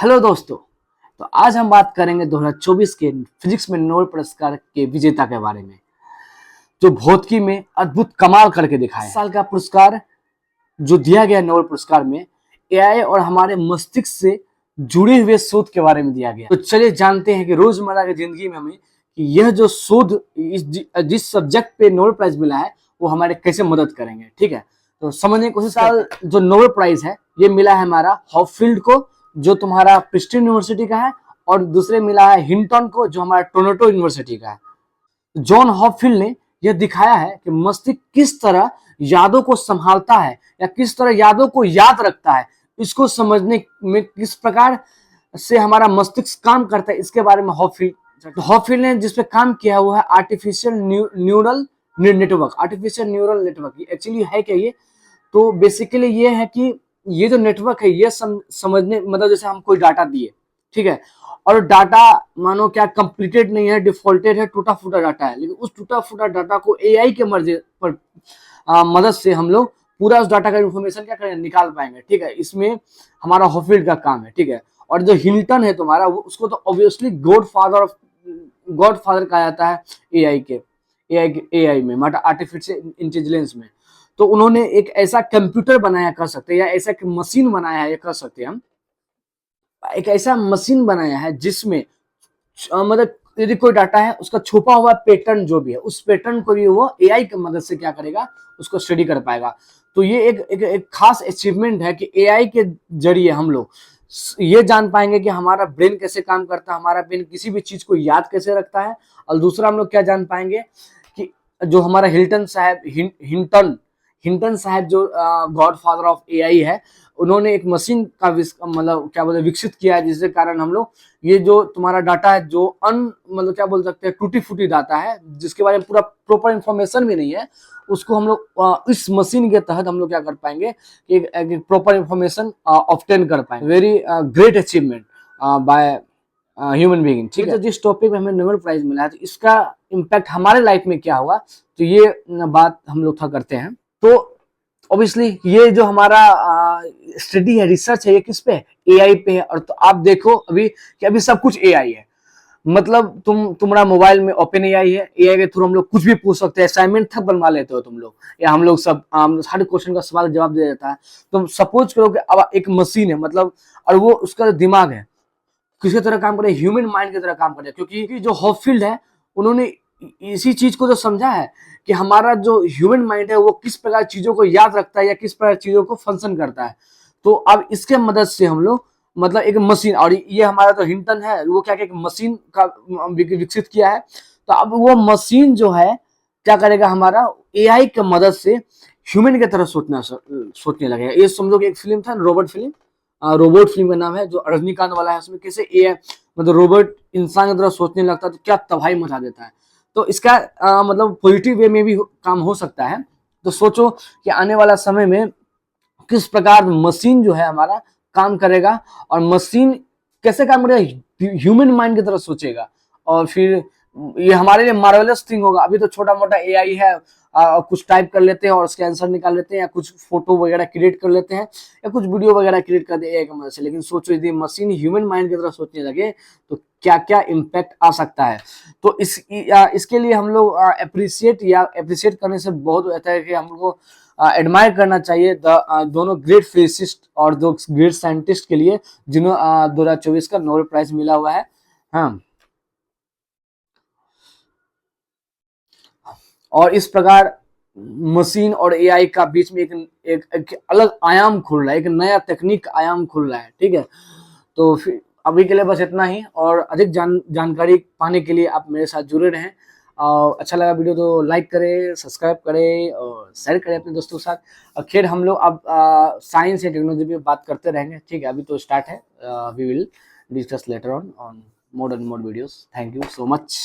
Hello दोस्तों। तो आज हम बात करेंगे 2024 के फिजिक्स में नोबेल पुरस्कार के विजेता के बारे में, जो भौतिकी में अद्भुत कमाल करके दिखाए। इस साल का पुरस्कार जो दिया गया नोबेल पुरस्कार में एआई और हमारे मस्तिष्क से जुड़े हुए शोध के बारे में दिया गया। तो चलिए जानते हैं कि रोजमर्रा की जिंदगी में हमें कि यह जो शोध जिस सब्जेक्ट पे नोबेल प्राइज मिला है वो हमारे कैसे मदद करेंगे। ठीक है, तो समझने की कोशिश। साल जो नोबेल प्राइज है ये मिला है हमारा हॉपफील्ड को, जो तुम्हारा प्रिंसटन यूनिवर्सिटी का है, और दूसरे मिला है हिंटन को, जो हमारा टोरंटो यूनिवर्सिटी का है। जॉन हॉपफील्ड ने यह दिखाया है कि मस्तिष्क किस तरह यादों को संभालता है या किस तरह यादों को याद रखता है। इसको समझने में किस प्रकार से हमारा मस्तिष्क काम करता है, इसके बारे में हॉपफील्ड ने जिस पे काम किया है वो है artificial neural network. Artificial neural network actually है क्या ये? तो बेसिकली ये है कि ये जो नेटवर्क है ये समझने मतलब जैसे हम कोई डाटा दिए, ठीक है, और डाटा मानो क्या कंप्लीटेड नहीं है, डिफॉल्टेड है, टूटा फूटा डाटा है, लेकिन उस टूटा फूटा डाटा को एआई के मर्जी पर मदद से हम लोग पूरा उस डाटा का इंफॉर्मेशन क्या करेंगे, निकाल पाएंगे। ठीक है, इसमें हमारा हॉपफील्ड का काम है। ठीक है, और जो हिल्टन है तुम्हारा उसको तो ऑब्वियसली गॉड फादर कहा जाता है एआई में मतलब आर्टिफिशियल इंटेलिजेंस में। तो उन्होंने एक ऐसा कंप्यूटर बनाया कर सकते हैं या ऐसा मशीन बनाया है, ये कर सकते हैं हम, एक ऐसा मशीन बनाया है जिसमें मतलब यदि कोई डाटा है उसका छुपा हुआ पैटर्न जो भी है उस पैटर्न को भी वो एआई की मदद से क्या करेगा, उसको स्टडी कर पाएगा। तो ये एक खास अचीवमेंट है कि एआई के जरिए हम लोग ये जान पाएंगे कि हमारा ब्रेन कैसे काम करता है, हमारा ब्रेन किसी भी चीज को याद कैसे रखता है। और दूसरा हम लोग क्या जान पाएंगे कि जो हमारा हिंटन साहब जो गॉड फादर ऑफ एआई है, उन्होंने एक मशीन का मतलब क्या बोलते विकसित किया है, जिसके कारण हम लोग ये जो तुम्हारा डाटा है जो मतलब क्या बोल सकते हैं टूटी फूटी डाटा है, जिसके बारे में पूरा प्रॉपर इंफॉर्मेशन भी नहीं है, उसको हम लोग इस मशीन के तहत हम लोग क्या कर पाएंगे कि एक प्रॉपर इंफॉर्मेशन ऑब्टेन कर पाएंगे। Very great achievement by human being. ठीक है, तो जिस टॉपिक में हमें नोबेल प्राइज मिला है तो इसका इम्पैक्ट हमारे लाइफ में क्या होगा, तो ये बात हम लोग था करते हैं। तो ऑब्वियसली ये जो हमारा स्टडी है, रिसर्च है, ये किस पे है, एआई पे है। और तो आप देखो अभी कि अभी सब कुछ एआई है, मतलब तुम्हारा मोबाइल में ओपन एआई है, एआई के थ्रू हम लोग कुछ भी पूछ सकते हैं, असाइनमेंट तक बनवा लेते हो तुम लोग, या हम लोग सब हर क्वेश्चन का सवाल जवाब दे देता है। तुम सपोज करो कि अब एक मशीन है मतलब, और वो उसका जो दिमाग है किसी तरह काम करे, ह्यूमन माइंड की तरह काम करे, क्योंकि जो हॉपफील्ड है उन्होंने इसी चीज को जो समझा है कि हमारा जो ह्यूमन माइंड है वो किस प्रकार चीजों को याद रखता है या किस प्रकार चीजों को फंक्शन करता है। तो अब इसके मदद से हम लोग मतलब एक मशीन, और ये हमारा तो हिंटन है वो क्या एक मशीन का विकसित किया है। तो अब वो मशीन जो है क्या करेगा, हमारा एआई की मदद से ह्यूमन की तरह सोचने लगेगा। ये समझो कि एक फिल्म था रोबोट फिल्म का नाम है, जो रजनीकांत वाला है, उसमें कैसे एआई मतलब रोबोट इंसान की तरह सोचने लगता है तो क्या तबाही मचा देता है। तो इसका मतलब पॉजिटिव वे में भी काम हो सकता है। तो सोचो कि आने वाला समय में किस प्रकार मशीन जो है हमारा काम करेगा, और मशीन कैसे काम करेगा, ह्यूमन माइंड की तरह सोचेगा, और फिर ये हमारे लिए मार्वेलस थिंग होगा। अभी तो छोटा मोटा एआई है, कुछ टाइप कर लेते हैं और उसके आंसर निकाल लेते हैं, या कुछ फोटो वगैरह क्रिएट कर लेते हैं, या कुछ वीडियो वगैरह क्रिएट कर दे एआई की मदद से। लेकिन सोचो यदि मशीन ह्यूमन माइंड की तरह सोचने लगे तो क्या क्या इम्पैक्ट आ सकता है। तो इसके लिए हम लोग अप्रिशिएट करने से बहुत अच्छा है कि हम लोग को एडमायर करना चाहिए दोनों ग्रेट फिजिसिस्ट और दो ग्रेट साइंटिस्ट के लिए जिन्होंने 2024 का नोबेल प्राइज मिला हुआ है। हाँ, और इस प्रकार मशीन और एआई का बीच में एक अलग आयाम खुल रहा है, एक नया तकनीक आयाम खुल रहा है। ठीक है, तो फिर अभी के लिए बस इतना ही, और अधिक जानकारी पाने के लिए आप मेरे साथ जुड़े रहें। और अच्छा लगा वीडियो तो लाइक करें, सब्सक्राइब करें और शेयर करें अपने दोस्तों के साथ। और खैर हम लोग अब साइंस या टेक्नोलॉजी पे बात करते रहेंगे। ठीक है, अभी तो स्टार्ट है, we will discuss later on more and more videos. Thank you so much.